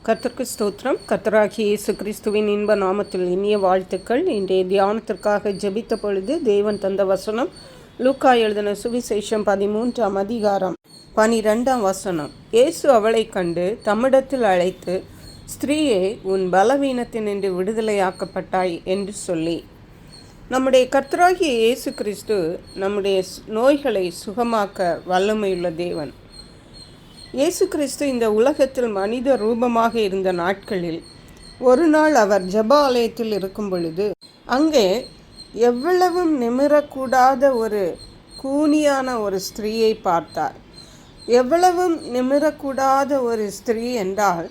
கர்த்தருக்கு ஸ்தோத்திரம். கர்த்தராகிய இயேசு கிறிஸ்துவின் இன்ப நாமத்தில் இனிய வாழ்த்துக்கள். இன்றைய தியானத்திற்காக ஜெபித்த பொழுது தேவன் தந்த வசனம் லூக்கா எழுதின சுவிசேஷம் 13ஆம் அதிகாரம் 12ஆம் வசனம். இயேசு அவளை கண்டு தம்மிடத்தில் அழைத்து, ஸ்திரீயே, உன் பலவீனத்தினின்று விடுதலையாக்கப்பட்டாய் என்று சொல்லி. நம்முடைய கர்த்தராகிய இயேசு கிறிஸ்து நம்முடைய நோய்களை சுகமாக்க வல்லமையுள்ள தேவன். இயேசு கிறிஸ்து இந்த உலகத்தில் மனித ரூபமாக இருந்த நாட்களில் ஒரு நாள் அவர் ஜெப ஆலயத்தில் இருக்கும் பொழுது அங்கே எவ்வளவும் நிமிரக்கூடாத ஒரு கூனியான ஒரு ஸ்திரீயை பார்த்தார். எவ்வளவும் நிமிரக்கூடாத ஒரு ஸ்திரீ என்றால்,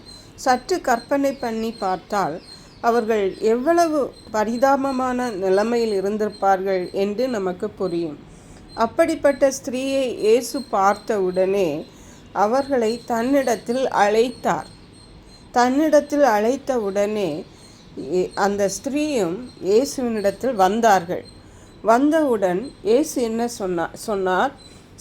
சற்று கற்பனை பண்ணி பார்த்தால் அவர்கள் எவ்வளவு பரிதாபமான நிலைமையில் இருந்திருப்பார்கள் என்று நமக்கு புரியும். அப்படிப்பட்ட ஸ்திரீயை இயேசு பார்த்த உடனே அவர்களை தன்னிடத்தில் அழைத்தார். தன்னிடத்தில் அழைத்த உடனே அந்த ஸ்திரீயும் இயேசுவினிடத்தில் வந்தார்கள். வந்தவுடன் இயேசு என்ன சொன்னார்?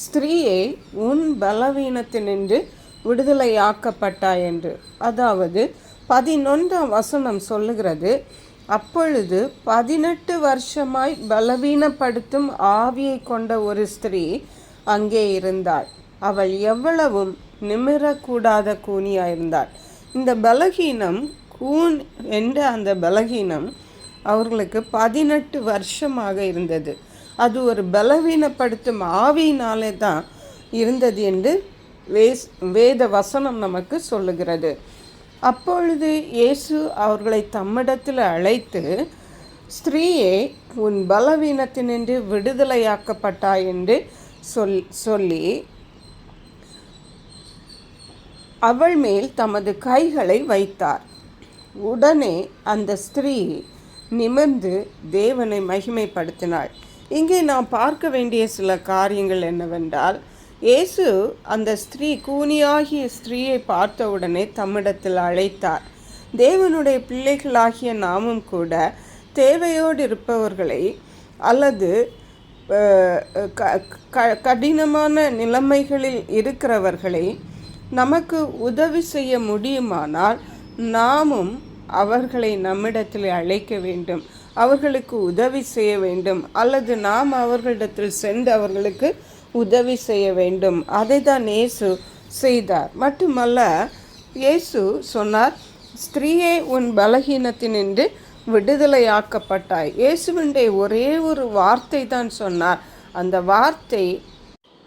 ஸ்திரீயே, உன் பலவீனத்தினின்று விடுதலையாக்கப்பட்டாய் என்று. அதாவது 11ஆம் வசனம் சொல்லுகிறது, அப்பொழுது 18 வருஷமாய் பலவீனப்படுத்தும் ஆவியை கொண்ட ஒரு ஸ்திரீ அங்கே இருந்தாள். அவள் எவ்வளவும் நிமிரக்கூடாத கூனியாயிருந்தாள். இந்த பலகீனம், கூன் என்ற அந்த பலகீனம் அவர்களுக்கு 18 வருஷமாக இருந்தது. அது ஒரு பலவீனப்படுத்தும் ஆவியினாலே தான் இருந்தது என்று வேத வசனம் நமக்கு சொல்லுகிறது. அப்பொழுது இயேசு அவர்களை தம்மிடத்தில் அழைத்து, ஸ்திரீயே, உன் பலவீனத்தினின்று விடுதலையாக்கப்பட்டாய் என்று சொல்லி அவள் மேல் தமது கைகளை வைத்தார். உடனே அந்த ஸ்திரீ நிமிர்ந்து தேவனை மகிமைப்படுத்தினாள். இங்கே நாம் பார்க்க வேண்டிய சில காரியங்கள் என்னவென்றால், இயேசு அந்த கூனியாகிய ஸ்திரீயை பார்த்தவுடனே தம்மிடத்தில் அழைத்தார். தேவனுடைய பிள்ளைகளாகிய நாமும் கூட தேவையோடு இருப்பவர்களை அல்லது கடினமான நிலைமைகளில் இருக்கிறவர்களை நமக்கு உதவி செய்ய முடியுமானால் நாமும் அவர்களை நம்மிடத்தில் அழைக்க வேண்டும், அவர்களுக்கு உதவி செய்ய வேண்டும், அல்லது நாம் அவர்களிடத்தில் சென்று அவர்களுக்கு உதவி செய்ய வேண்டும். அதை தான் இயேசு செய்தார். மட்டுமல்ல, இயேசு சொன்னார், ஸ்திரீயே, உன் பலகீனத்தினின்று விடுதலையாக்கப்பட்டாய். இயேசுவினுடைய ஒரே ஒரு வார்த்தை தான் சொன்னார். அந்த வார்த்தை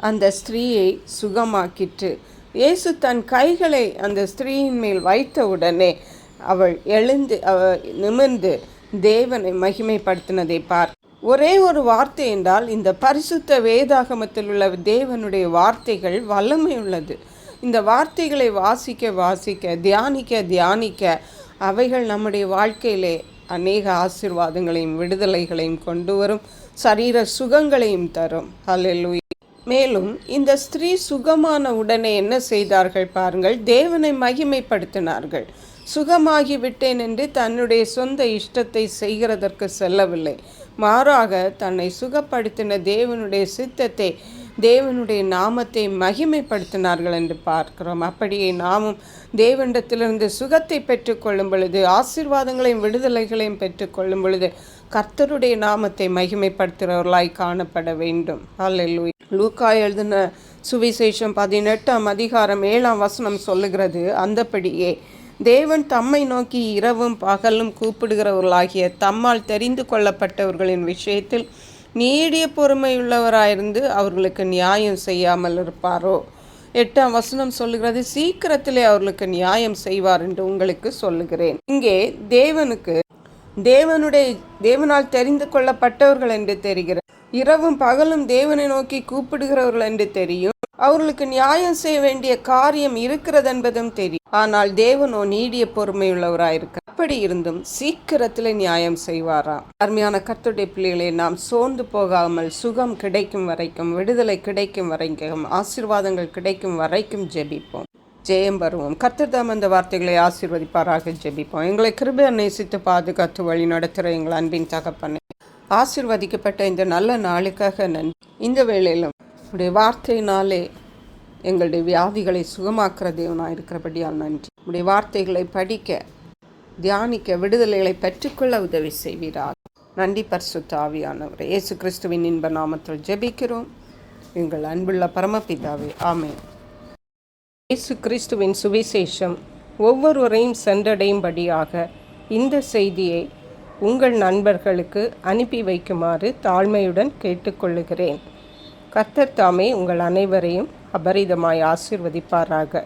அந்த ஸ்திரீயை சுகமாக்கிற்று. இயேசு தன் கைகளை அந்த ஸ்திரீயின் மேல் வைத்தவுடனே அவள் எழுந்து நிமிர்ந்து தேவனை மகிமைப்படுத்தினதை ஒரே ஒரு வார்த்தை என்றால், இந்த பரிசுத்த வேதாகமத்தில் உள்ள தேவனுடைய வார்த்தைகள் வல்லமை உள்ளது. இந்த வார்த்தைகளை வாசிக்க தியானிக்க அவைகள் நம்முடைய வாழ்க்கையிலே அநேக ஆசீர்வாதங்களையும் விடுதலைகளையும் கொண்டு வரும், சரீர சுகங்களையும் தரும். ஹல்லேலூயா. மேலும் இந்த ஸ்திரீ சுகமான உடனே என்ன செய்தார்கள் பாருங்கள், தேவனை மகிமைப்படுத்தினார்கள். சுகமாகி விட்டேன் என்று தன்னுடைய சொந்த இஷ்டத்தை செய்கிறதற்கு செல்லவில்லை. மாறாக தன்னை சுகப்படுத்தின தேவனுடைய சித்தத்தை, தேவனுடைய நாமத்தை மகிமைப்படுத்தினார்கள் என்று பார்க்கிறோம். அப்படியே நாமும் தேவனிடத்திலிருந்து சுகத்தை பெற்றுக்கொள்ளும் பொழுது, ஆசீர்வாதங்களையும் விடுதலைகளையும் பெற்றுக்கொள்ளும் பொழுது கர்த்தருடைய நாமத்தை மகிமைப்படுத்துகிறவர்களாய் காணப்பட வேண்டும். ஹல்லேலூயா. லூக்கா எழுதின சுவிசேஷம் 18ஆம் அதிகாரம் 7ஆம் வசனம் சொல்லுகிறது, அந்தபடியே தேவன் தம்மை நோக்கி இரவும் பகலும் கூப்பிடுகிறவர்களாகிய தம்மால் தெரிந்து கொள்ளப்பட்டவர்களின் விஷயத்தில் நீடிய பொறுமையுள்ளவராயிருந்து அவர்களுக்கு நியாயம் செய்யாமல் இருப்பாரோ. 8ஆம் வசனம் சொல்லுகிறது, சீக்கிரத்திலே அவர்களுக்கு நியாயம் செய்வார் என்று உங்களுக்கு சொல்லுகிறேன். இங்கே தேவனால் தெரிந்து கொள்ளப்பட்டவர்கள் என்று தெரிகிறது. இரவும் பகலும் தேவனை நோக்கி கூப்பிடுகிறவர்கள் என்று தெரியும். அவர்களுக்கு நியாயம் செய்ய வேண்டிய காரியம் இருக்கிறது என்பதும் தெரியும். ஆனால் தேவனோ நீடிய பொறுமையுள்ளவராயிருக்க, அப்படி இருந்தும் சீக்கிரத்தில் நியாயம் செய்வாராம். அருமையான கர்த்தருடைய பிள்ளைகளே, நாம் சோர்ந்து போகாமல் சுகம் கிடைக்கும் வரைக்கும், விடுதலை கிடைக்கும் வரைக்கும், ஆசீர்வாதங்கள் கிடைக்கும் வரைக்கும் ஜெபிப்போம், ஜெயம் வருவோம். கர்த்தர் தாம் அந்த வார்த்தைகளை ஆசீர்வதிப்பாராக. ஜெபிப்போம். எங்களை கிருபையை நேசித்து பாதுகாத்து வழி நடத்துகிற எங்கள் அன்பின் தகப்பனே, ஆசீர்வதிக்கப்பட்ட இந்த நல்ல நாளுக்காக நன்றி. இந்த வேளையிலும் உடைய வார்த்தையினாலே எங்களுடைய வியாதிகளை சுகமாக்குற தேவனாக இருக்கிறபடியால் நன்றி. உடைய வார்த்தைகளை படிக்க, தியானிக்க, விடுதலைகளை பெற்றுக்கொள்ள உதவி செய்வீராக. நன்றி பரிசுத்த ஆவியானவரே. இயேசு கிறிஸ்துவின் இன்ப நாமத்தில் ஜெபிக்கிறோம் எங்கள் அன்புள்ள பரமபிதாவே, ஆமென். இயேசு கிறிஸ்துவின் சுவிசேஷம் ஒவ்வொருவரையும் சென்றடையும்படியாக இந்த செய்தியை உங்கள் நண்பர்களுக்கு அனுப்பி வைக்குமாறு தாழ்மையுடன் கேட்டுக்கொள்ளுகிறேன். கர்த்தர் தாமே உங்கள் அனைவரையும் அபரிதமாய் ஆசீர்வதிப்பாராக.